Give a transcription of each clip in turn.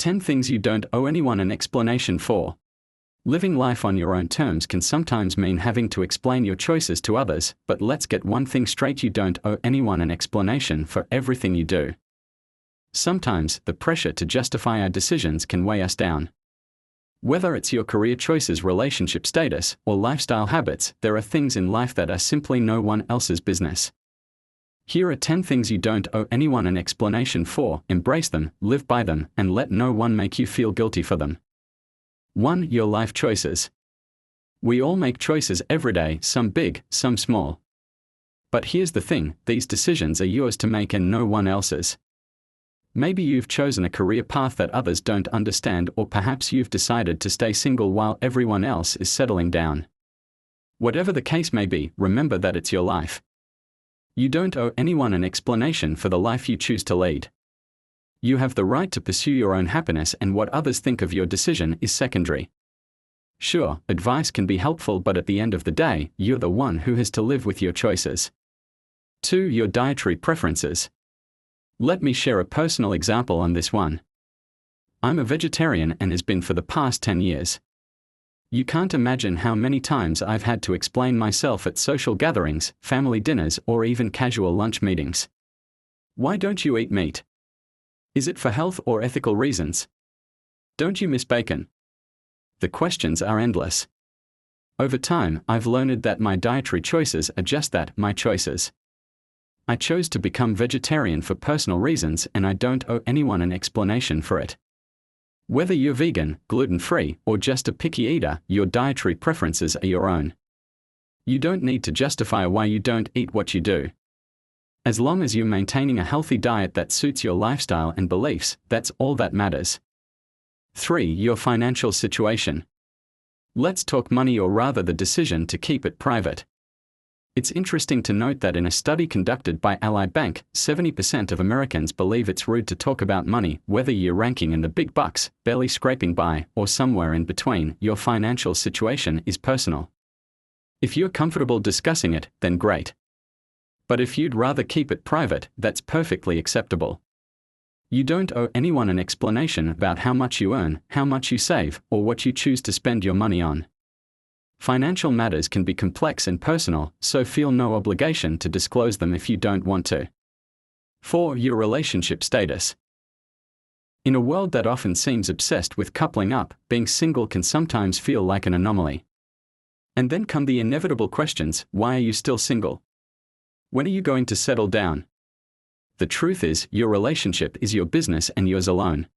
10 things you don't owe anyone an explanation for. Living life on your own terms can sometimes mean having to explain your choices to others, but let's get one thing straight: you don't owe anyone an explanation for everything you do. Sometimes, the pressure to justify our decisions can weigh us down. Whether it's your career choices, relationship status, or lifestyle habits, there are things in life that are simply no one else's business. Here are 10 things you don't owe anyone an explanation for. Embrace them, live by them, and let no one make you feel guilty for them. 1. Your life choices. We all make choices every day, some big, some small. But here's the thing: these decisions are yours to make and no one else's. Maybe you've chosen a career path that others don't understand, or perhaps you've decided to stay single while everyone else is settling down. Whatever the case may be, remember that it's your life. You don't owe anyone an explanation for the life you choose to lead. You have the right to pursue your own happiness, and what others think of your decision is secondary. Sure, advice can be helpful, but at the end of the day, you're the one who has to live with your choices. 2. Your dietary preferences. Let me share a personal example on this one. I'm a vegetarian and has been for the past 10 years. You can't imagine how many times I've had to explain myself at social gatherings, family dinners, or even casual lunch meetings. Why don't you eat meat? Is it for health or ethical reasons? Don't you miss bacon? The questions are endless. Over time, I've learned that my dietary choices are just that, my choices. I chose to become vegetarian for personal reasons, and I don't owe anyone an explanation for it. Whether you're vegan, gluten-free, or just a picky eater, your dietary preferences are your own. You don't need to justify why you don't eat what you do. As long as you're maintaining a healthy diet that suits your lifestyle and beliefs, that's all that matters. 3. Your financial situation. Let's talk money, or rather the decision to keep it private. It's interesting to note that in a study conducted by Ally Bank, 70% of Americans believe it's rude to talk about money. Whether you're ranking in the big bucks, barely scraping by, or somewhere in between, your financial situation is personal. If you're comfortable discussing it, then great. But if you'd rather keep it private, that's perfectly acceptable. You don't owe anyone an explanation about how much you earn, how much you save, or what you choose to spend your money on. Financial matters can be complex and personal, so feel no obligation to disclose them if you don't want to. 4. Your relationship status. In a world that often seems obsessed with coupling up, being single can sometimes feel like an anomaly. And then come the inevitable questions: why are you still single? When are you going to settle down? The truth is, your relationship is your business and yours alone.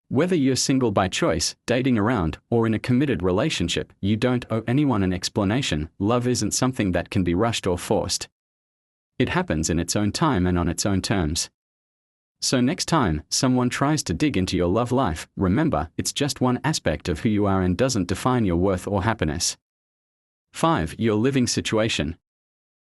Whether you're single by choice, dating around, or in a committed relationship, you don't owe anyone an explanation. Love isn't something that can be rushed or forced. It happens in its own time and on its own terms. So next time someone tries to dig into your love life, remember, it's just one aspect of who you are and doesn't define your worth or happiness. 5. Your living situation.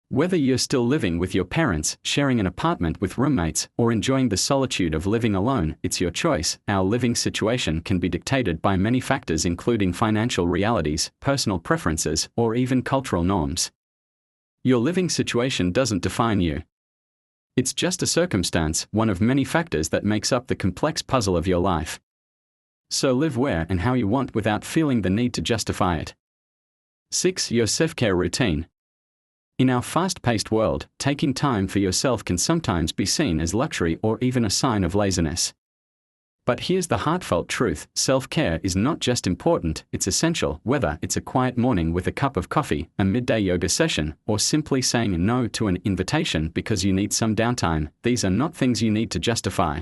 Whether you're still living with your parents, sharing an apartment with roommates, or enjoying the solitude of living alone, it's your choice. Our living situation can be dictated by many factors, including financial realities, personal preferences, or even cultural norms. Your living situation doesn't define you. It's just a circumstance, one of many factors that makes up the complex puzzle of your life. So live where and how you want without feeling the need to justify it. 6. Your self-care routine. In our fast-paced world, taking time for yourself can sometimes be seen as luxury or even a sign of laziness. But here's the heartfelt truth: self-care is not just important, it's essential. Whether it's a quiet morning with a cup of coffee, a midday yoga session, or simply saying no to an invitation because you need some downtime, these are not things you need to justify.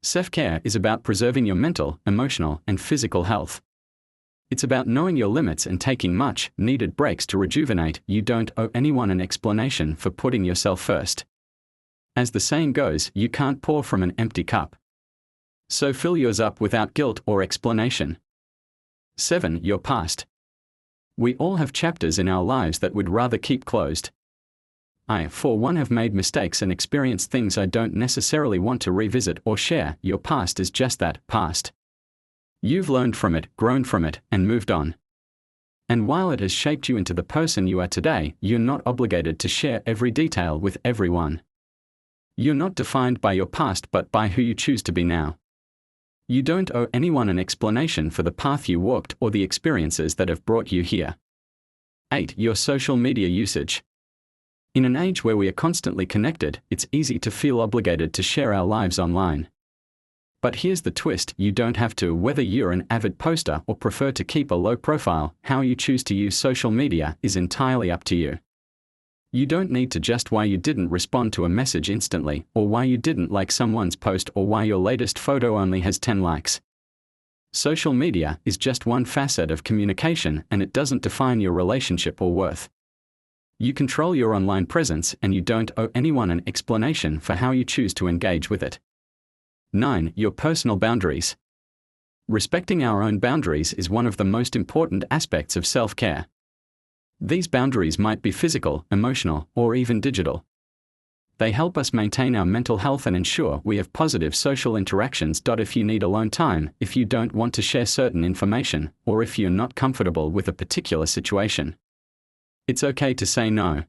Self-care is about preserving your mental, emotional, and physical health. It's about knowing your limits and taking much-needed breaks to rejuvenate. You don't owe anyone an explanation for putting yourself first. As the saying goes, you can't pour from an empty cup. So fill yours up without guilt or explanation. 7. Your past. We all have chapters in our lives that we'd rather keep closed. I, for one, have made mistakes and experienced things I don't necessarily want to revisit or share. Your past is just that, past. You've learned from it, grown from it, and moved on. And while it has shaped you into the person you are today, you're not obligated to share every detail with everyone. You're not defined by your past but by who you choose to be now. You don't owe anyone an explanation for the path you walked or the experiences that have brought you here. 8. Your social media usage. In an age where we are constantly connected, it's easy to feel obligated to share our lives online. But here's the twist: you don't have to. Whether you're an avid poster or prefer to keep a low profile, how you choose to use social media is entirely up to you. You don't need to just why you didn't respond to a message instantly, or why you didn't like someone's post, or why your latest photo only has 10 likes. Social media is just one facet of communication, and it doesn't define your relationship or worth. You control your online presence, and you don't owe anyone an explanation for how you choose to engage with it. 9. Your personal boundaries. Respecting our own boundaries is one of the most important aspects of self-care. These boundaries might be physical, emotional, or even digital. They help us maintain our mental health and ensure we have positive social interactions. If you need alone time, if you don't want to share certain information, or if you're not comfortable with a particular situation, it's okay to say no.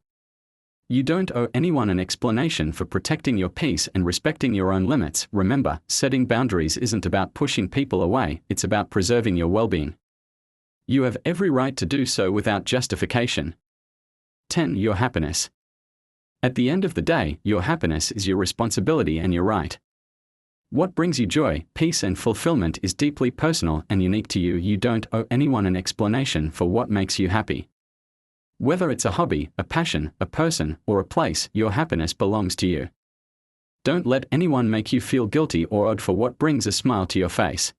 You don't owe anyone an explanation for protecting your peace and respecting your own limits. Remember, setting boundaries isn't about pushing people away, it's about preserving your well-being. You have every right to do so without justification. 10. Your happiness. At the end of the day, your happiness is your responsibility and your right. What brings you joy, peace, and fulfillment is deeply personal and unique to you. You don't owe anyone an explanation for what makes you happy. Whether it's a hobby, a passion, a person, or a place, your happiness belongs to you. Don't let anyone make you feel guilty or odd for what brings a smile to your face.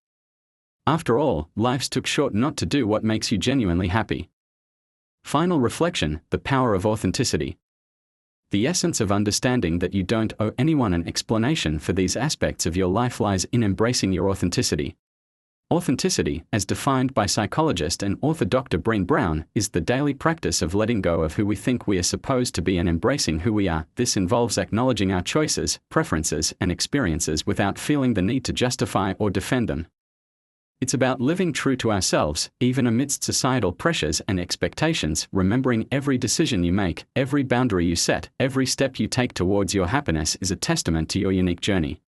After all, life's too short not to do what makes you genuinely happy. Final reflection: the power of authenticity. The essence of understanding that you don't owe anyone an explanation for these aspects of your life lies in embracing your authenticity. Authenticity, as defined by psychologist and author Dr. Brené Brown, is the daily practice of letting go of who we think we are supposed to be and embracing who we are. This involves acknowledging our choices, preferences, and experiences without feeling the need to justify or defend them. It's about living true to ourselves, even amidst societal pressures and expectations, remembering every decision you make, every boundary you set, every step you take towards your happiness is a testament to your unique journey.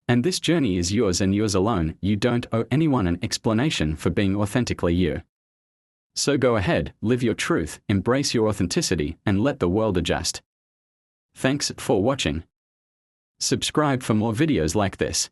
And this journey is yours and yours alone. You don't owe anyone an explanation for being authentically you. So go ahead, live your truth, embrace your authenticity, and let the world adjust. Thanks for watching. Subscribe for more videos like this.